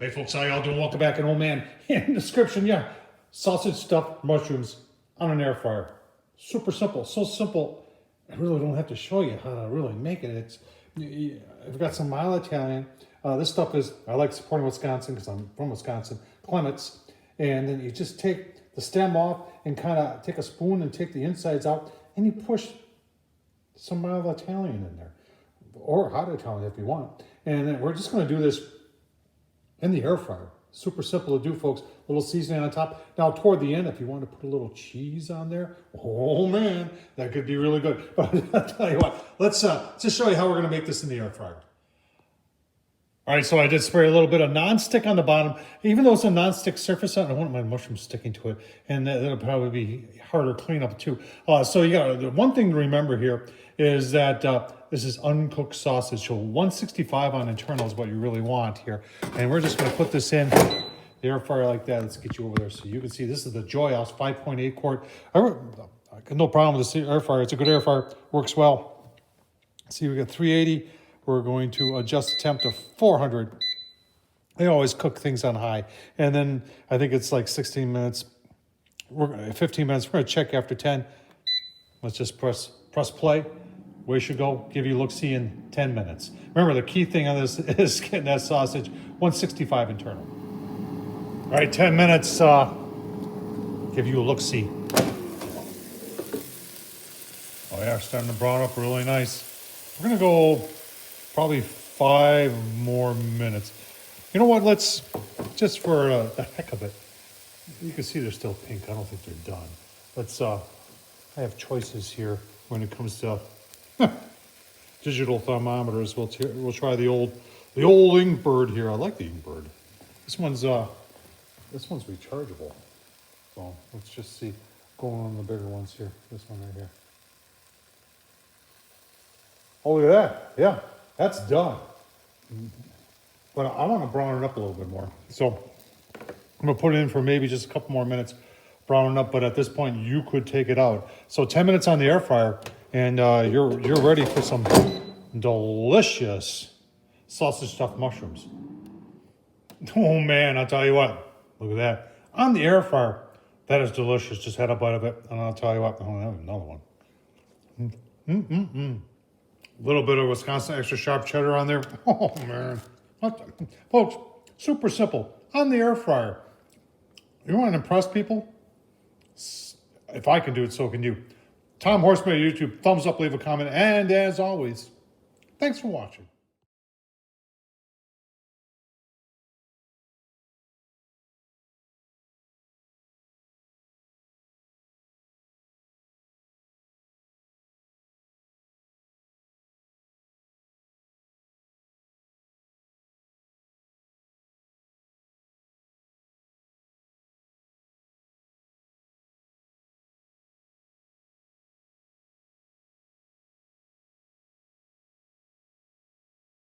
Hey folks, how y'all doing? Welcome back. And old man, in the description, yeah, sausage stuffed mushrooms on an air fryer. Super simple, so simple. I really don't have to show you how to really make it. I've got some mild Italian. This stuff is, I like supporting Wisconsin because I'm from Wisconsin, Clements. And then you just take the stem off and kind of take a spoon and take the insides out and you push some mild Italian in there, or hot Italian if you want. And then we're just going to do this in the air fryer. Super simple to do, folks. A little seasoning on top. Now, toward the end, if you want to put a little cheese on there, oh man, that could be really good. But I'll tell you what, let's just show you how we're going to make this in the air fryer. All right, so I did spray a little bit of nonstick on the bottom. Even though it's a nonstick surface, I don't want my mushrooms sticking to it, and that'll probably be harder to clean up too. So you got the one thing to remember here is that this is uncooked sausage, so 165 on internal is what you really want here. And we're just going to put this in the air fryer like that. Let's get you over there so you can see. This is the JoyOuce 5.8 Quart. I got no problem with this air fryer. It's a good air fryer. Works well. See, we got 380. We're going to adjust the temp to 400. They always cook things on high. And then I think it's like 16 minutes. 15 minutes. We're going to check after 10. Let's just press play. Way should go. Give you a look-see in 10 minutes. Remember, the key thing on this is getting that sausage 165 internal. All right, 10 minutes. Give you a look-see. Oh yeah, starting to brown up really nice. We're going to go probably 5 more minutes. You know what? Let's, just for the heck of it, you can see they're still pink. I don't think they're done. Let's, I have choices here when it comes to digital thermometers. We'll try the old Inkbird here. I like the Inkbird. This one's rechargeable. So let's just see. Going on the bigger ones here. This one right here. Oh, look at that. Yeah, that's done. But I want to brown it up a little bit more. So I'm going to put it in for maybe just a couple more minutes, brown it up. But at this point, you could take it out. So 10 minutes on the air fryer, and you're ready for some delicious sausage stuffed mushrooms. Oh, man, I'll tell you what. Look at that. On the air fryer, that is delicious. Just had a bite of it, and I'll tell you what. Oh, I have another one. A little bit of Wisconsin extra sharp cheddar on there. Oh, man. Folks, super simple. On the air fryer. You want to impress people? If I can do it, so can you. Tom Horsman at YouTube. Thumbs up, leave a comment. And as always, thanks for watching.